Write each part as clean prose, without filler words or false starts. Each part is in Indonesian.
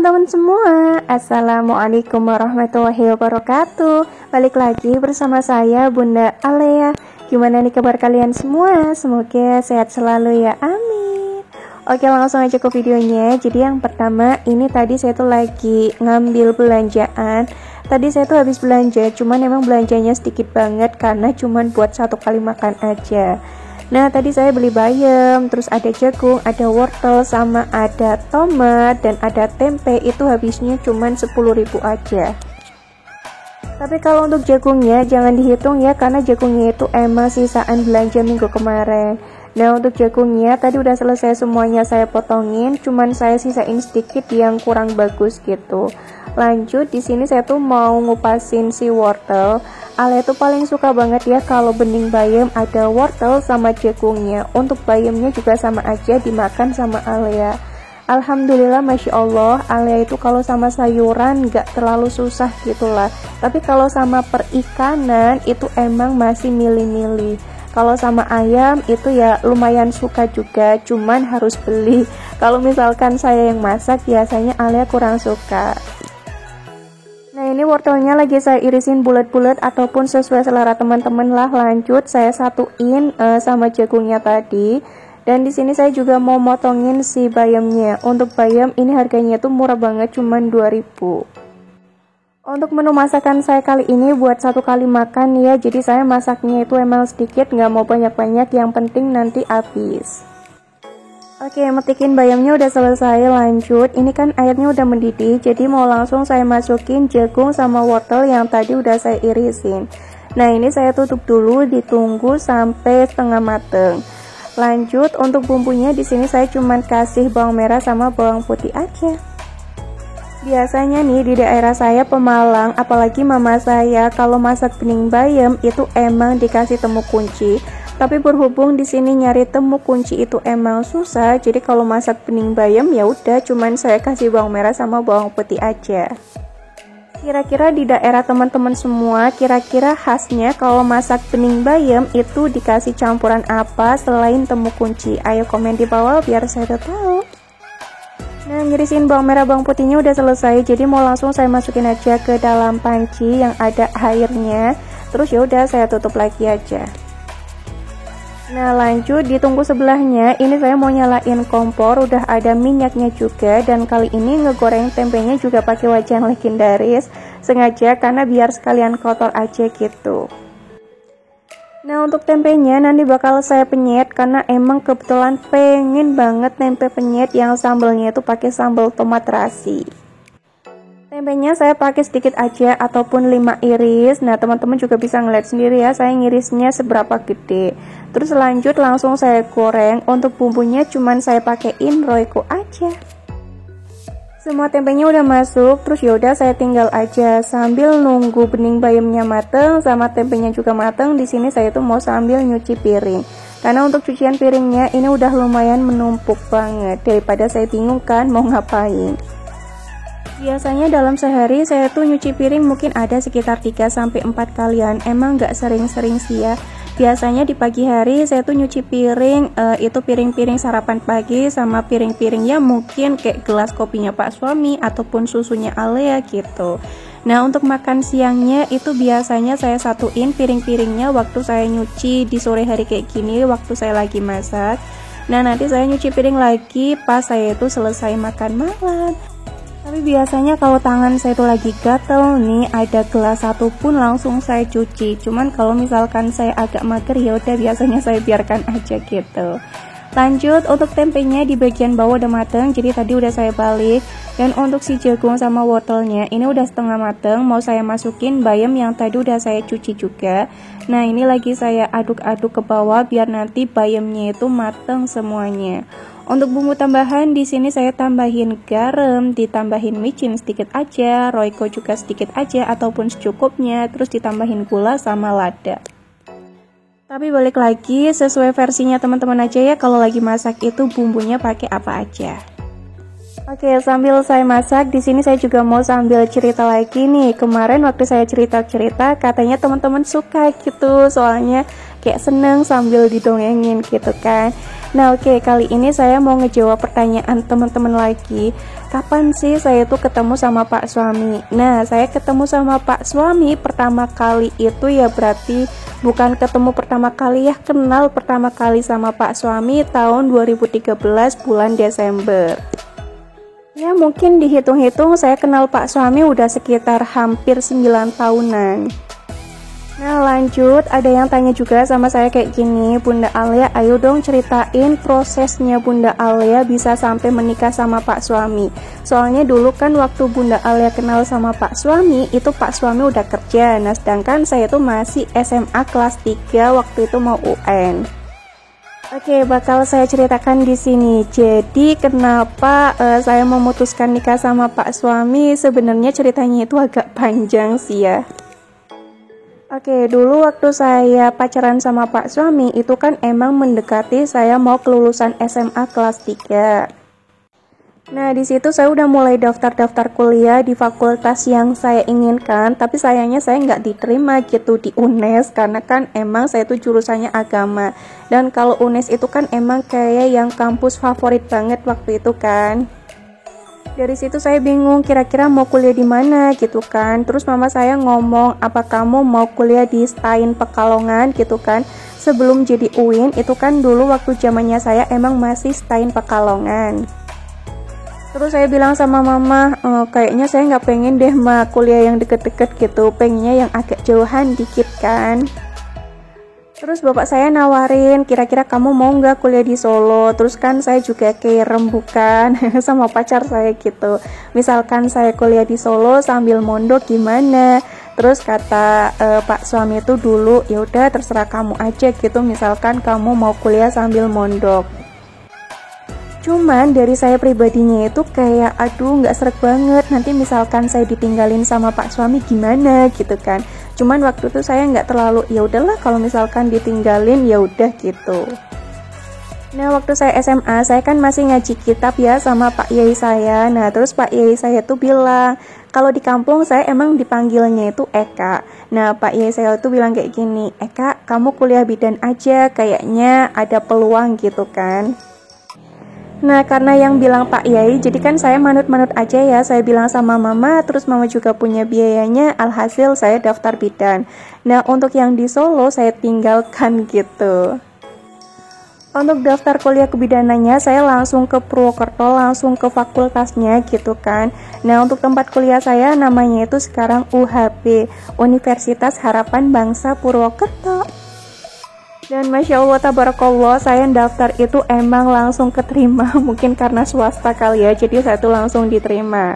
teman-teman semua, Assalamualaikum warahmatullahi wabarakatuh. Balik lagi bersama saya Bunda Alea. Gimana nih kabar kalian semua? Semoga sehat selalu ya, amin. Oke, langsung aja ke videonya. Jadi yang pertama, ini tadi saya tuh lagi ngambil belanjaan. Tadi saya tuh habis belanja, cuman emang belanjanya sedikit banget karena cuman buat satu kali makan aja. Nah, tadi saya beli bayam, terus ada jagung, ada wortel, sama ada tomat, dan ada tempe. Itu habisnya cuman 10.000 aja. Tapi kalau untuk jagungnya jangan dihitung ya, karena jagungnya itu emang sisaan belanja minggu kemarin. Nah, untuk jagungnya tadi udah selesai semuanya saya potongin, cuman saya sisain sedikit yang kurang bagus gitu. Lanjut, di sini saya tuh mau ngupasin si wortel. Alea tuh paling suka banget ya kalau bening bayam ada wortel sama jagungnya. Untuk bayamnya juga sama aja dimakan sama Alea. Alhamdulillah, Masya Allah, Alea itu kalau sama sayuran gak terlalu susah gitulah. Tapi kalau sama perikanan itu emang masih milih-milih. Kalau sama ayam itu ya lumayan suka juga, cuman harus beli. Kalau misalkan saya yang masak biasanya Alea kurang suka. Nah, ini wortelnya lagi saya irisin bulat-bulat ataupun sesuai selera teman-teman lah. Lanjut saya satuin sama jagungnya tadi. Dan di sini saya juga mau motongin si bayamnya. Untuk bayam ini harganya tuh murah banget, cuman 2.000. Untuk menu masakan saya kali ini buat satu kali makan ya. Jadi saya masaknya itu emang sedikit, nggak mau banyak-banyak, yang penting nanti habis. Oke, metikin bayamnya udah selesai. Lanjut, ini kan airnya udah mendidih, jadi mau langsung saya masukin jagung sama wortel yang tadi udah saya irisin. Nah, ini saya tutup dulu, ditunggu sampai setengah mateng. Lanjut, untuk bumbunya di sini saya cuman kasih bawang merah sama bawang putih aja. Biasanya nih di daerah saya Pemalang, apalagi mama saya kalau masak bening bayam itu emang dikasih temu kunci. Tapi berhubung di sini nyari temu kunci itu emang susah, jadi kalau masak bening bayam ya udah cuman saya kasih bawang merah sama bawang putih aja. Kira-kira di daerah teman-teman semua, kira-kira khasnya kalau masak bening bayam itu dikasih campuran apa selain temu kunci? Ayo komen di bawah biar saya tahu. Nah, ngirisin bawang merah bawang putihnya udah selesai, jadi mau langsung saya masukin aja ke dalam panci yang ada airnya. Terus ya udah saya tutup lagi aja. Nah, lanjut ditunggu sebelahnya. Ini saya mau nyalain kompor, udah ada minyaknya juga, dan kali ini ngegoreng tempenya juga pakai wajan legendaris sengaja karena biar sekalian kotor aja gitu. Nah, untuk tempenya nanti bakal saya penyet karena emang kebetulan pengen banget tempe penyet yang sambelnya itu pakai sambal tomat terasi. Tempenya saya pakai sedikit aja ataupun 5 iris. Nah, teman-teman juga bisa ngeliat sendiri ya, saya ngirisnya seberapa gede. Terus lanjut langsung saya goreng. Untuk bumbunya cuman saya pakein Royco aja. Semua tempenya udah masuk, terus yaudah saya tinggal aja sambil nunggu bening bayamnya mateng sama tempenya juga mateng. Di sini saya tuh mau sambil nyuci piring. Karena untuk cucian piringnya ini udah lumayan menumpuk banget, daripada saya bingung kan mau ngapain. Biasanya dalam sehari saya tuh nyuci piring mungkin ada sekitar 3-4 kalian. Emang nggak sering-sering sih ya. Biasanya di pagi hari saya tuh nyuci piring, itu piring-piring sarapan pagi sama piring-piring ya mungkin kayak gelas kopinya Pak Suami ataupun susunya Alea gitu. Nah, untuk makan siangnya itu biasanya saya satuin piring-piringnya waktu saya nyuci di sore hari kayak gini, waktu saya lagi masak. Nah, nanti saya nyuci piring lagi pas saya itu selesai makan malam. Tapi biasanya kalau tangan saya tuh lagi gatel nih, ada gelas satu pun langsung saya cuci. Cuman kalau misalkan saya agak mager ya udah biasanya saya biarkan aja gitu. Lanjut, untuk tempenya di bagian bawah udah mateng, jadi tadi udah saya balik. Dan untuk si jagung sama wortelnya ini udah setengah mateng, mau saya masukin bayam yang tadi udah saya cuci juga. Nah, ini lagi saya aduk-aduk ke bawah biar nanti bayamnya itu mateng semuanya. Untuk bumbu tambahan di sini saya tambahin garam, ditambahin micin sedikit aja, Royco juga sedikit aja ataupun secukupnya, terus ditambahin gula sama lada. Tapi balik lagi sesuai versinya teman-teman aja ya, kalau lagi masak itu bumbunya pakai apa aja. Oke, sambil saya masak di sini saya juga mau sambil cerita lagi nih. Kemarin waktu saya cerita-cerita katanya teman-teman suka gitu, soalnya kayak seneng sambil didongengin gitu kan. Nah oke, kali ini saya mau ngejawab pertanyaan teman-teman lagi. Kapan sih saya tuh ketemu sama Pak Suami? Nah, saya ketemu sama Pak Suami pertama kali itu ya berarti bukan ketemu pertama kali ya, kenal pertama kali sama Pak Suami tahun 2013 bulan Desember. Ya mungkin dihitung-hitung saya kenal Pak Suami udah sekitar hampir 9 tahunan. Nah lanjut, ada yang tanya juga sama saya kayak gini, Bunda Alia, ayo dong ceritain prosesnya Bunda Alia bisa sampai menikah sama Pak Suami. Soalnya dulu kan waktu Bunda Alia kenal sama Pak Suami, itu Pak Suami udah kerja, nah sedangkan saya tuh masih SMA kelas 3 waktu itu mau UN. Oke, bakal saya ceritakan di sini. Jadi kenapa saya memutuskan nikah sama Pak Suami? Sebenarnya ceritanya itu agak panjang sih ya. Oke, dulu waktu saya pacaran sama Pak Suami itu kan emang mendekati saya mau kelulusan SMA kelas 3. Nah, di situ saya udah mulai daftar-daftar kuliah di fakultas yang saya inginkan, tapi sayangnya saya nggak diterima gitu di UNES karena kan emang saya tuh jurusannya agama. Dan kalau UNES itu kan emang kayak yang kampus favorit banget waktu itu kan. Dari situ saya bingung kira-kira mau kuliah di mana gitu kan. Terus mama saya ngomong, apa kamu mau kuliah di STAIN Pekalongan gitu kan. Sebelum jadi UIN itu kan dulu waktu zamannya saya emang masih STAIN Pekalongan. Terus saya bilang sama mama, kayaknya saya nggak pengen deh kuliah yang deket-deket gitu, pengennya yang agak jauhan dikit kan. Terus bapak saya nawarin, kira-kira kamu mau nggak kuliah di Solo? Terus kan saya juga kayak rembukan sama pacar saya gitu. Misalkan saya kuliah di Solo sambil mondok gimana? Terus kata Pak Suami itu dulu, ya udah terserah kamu aja gitu. Misalkan kamu mau kuliah sambil mondok. Cuman dari saya pribadinya itu kayak aduh nggak sreg banget, nanti misalkan saya ditinggalin sama Pak Suami gimana gitu kan. Cuman waktu itu saya nggak terlalu, ya udahlah kalau misalkan ditinggalin ya udah gitu. Nah waktu saya SMA saya kan masih ngaji kitab ya sama Pak Yai saya. Nah terus Pak Yai saya tuh bilang kalau di kampung saya emang dipanggilnya itu Eka. Nah Pak Yai saya tuh bilang kayak gini, Eka kamu kuliah bidan aja kayaknya ada peluang gitu kan. Nah karena yang bilang Pak Yai, jadi kan saya manut-manut aja ya, saya bilang sama mama, terus mama juga punya biayanya, alhasil saya daftar bidan. Nah untuk yang di Solo saya tinggalkan gitu. Untuk daftar kuliah kebidanannya saya langsung ke Purwokerto, langsung ke fakultasnya gitu kan. Nah untuk tempat kuliah saya namanya itu sekarang UHB, Universitas Harapan Bangsa Purwokerto. Dan Masya Allah tabarakallah saya daftar itu emang langsung keterima. Mungkin karena swasta kali ya, jadi saya tuh langsung diterima.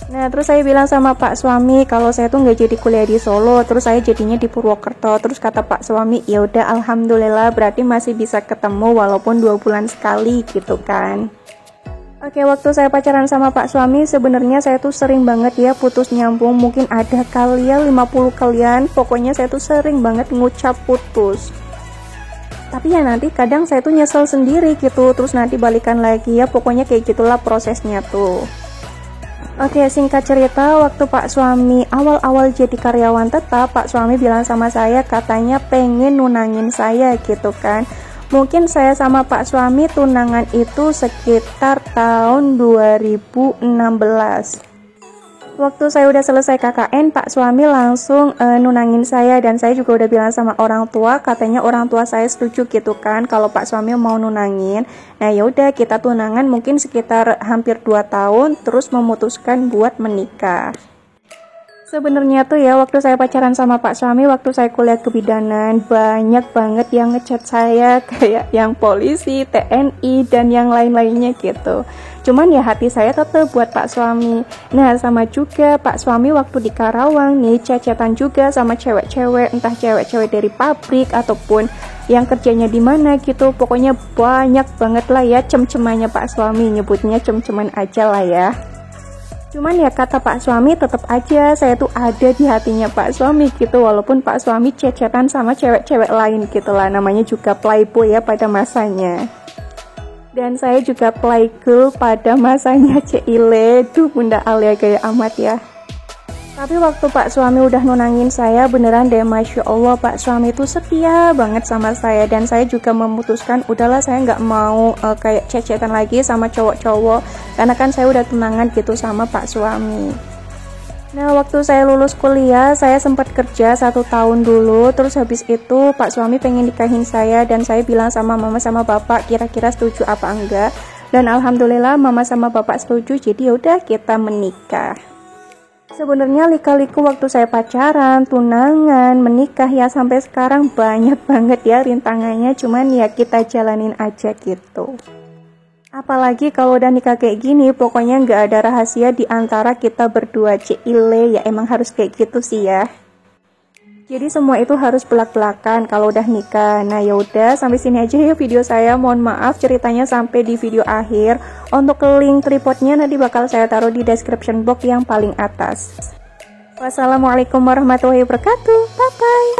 Nah terus saya bilang sama Pak Suami kalau saya tuh nggak jadi kuliah di Solo, terus saya jadinya di Purwokerto. Terus kata Pak Suami, ya udah alhamdulillah berarti masih bisa ketemu walaupun 2 bulan sekali gitu kan. Oke, waktu saya pacaran sama Pak Suami sebenarnya saya tuh sering banget ya putus nyambung. Mungkin ada kali ya 50 kalian, pokoknya saya tuh sering banget ngucap putus. Tapi ya nanti kadang saya tuh nyesel sendiri gitu, terus nanti balikan lagi ya, pokoknya kayak gitulah prosesnya tuh. Oke, singkat cerita, waktu Pak Suami awal-awal jadi karyawan tetap, Pak Suami bilang sama saya katanya pengen nunangin saya gitu kan. Mungkin saya sama Pak Suami tunangan itu sekitar tahun 2016. Waktu saya udah selesai KKN, Pak Suami langsung nunangin saya, dan saya juga udah bilang sama orang tua, katanya orang tua saya setuju gitu kan kalau Pak Suami mau nunangin. Nah ya udah kita tunangan mungkin sekitar hampir 2 tahun, terus memutuskan buat menikah. Sebenarnya tuh ya waktu saya pacaran sama Pak Suami, waktu saya kuliah kebidanan, banyak banget yang ngechat saya kayak yang polisi, TNI, dan yang lain-lainnya gitu. Cuman ya hati saya tetap buat Pak Suami. Nah sama juga Pak Suami waktu di Karawang nih cecetan juga sama cewek-cewek, entah cewek-cewek dari pabrik ataupun yang kerjanya di mana gitu. Pokoknya banyak banget lah ya cem-cemannya Pak Suami, nyebutnya cem-ceman aja lah ya. Cuman ya kata Pak Suami tetap aja saya tuh ada di hatinya Pak Suami gitu, walaupun Pak Suami cecetan sama cewek-cewek lain gitu lah, namanya juga playboy ya pada masanya. Dan saya juga playgirl pada masanya Cile, tuh Bunda Alia gaya amat ya. Tapi waktu Pak suami udah nunangin saya, beneran deh, Masya Allah, Pak suami itu setia banget sama saya. Dan saya juga memutuskan, udahlah saya nggak mau kayak cecetan lagi sama cowok-cowok, karena kan saya udah tunangan gitu sama Pak suami. Nah, waktu saya lulus kuliah, saya sempat kerja 1 tahun dulu. Terus habis itu Pak suami pengen nikahin saya, dan saya bilang sama mama sama bapak, kira-kira setuju apa enggak. Dan alhamdulillah mama sama bapak setuju, jadi yaudah kita menikah. Sebenarnya lika-liku waktu saya pacaran, tunangan, menikah ya sampai sekarang banyak banget ya rintangannya, cuman ya kita jalanin aja gitu. Apalagi kalau udah nikah kayak gini, pokoknya nggak ada rahasia di antara kita berdua, cile, ya emang harus kayak gitu sih ya. Jadi semua itu harus belak-belakan kalau udah nikah. Nah yaudah, sampai sini aja ya video saya. Mohon maaf ceritanya sampai di video akhir. Untuk link tripodnya nanti bakal saya taruh di description box yang paling atas. Wassalamualaikum warahmatullahi wabarakatuh. Bye bye.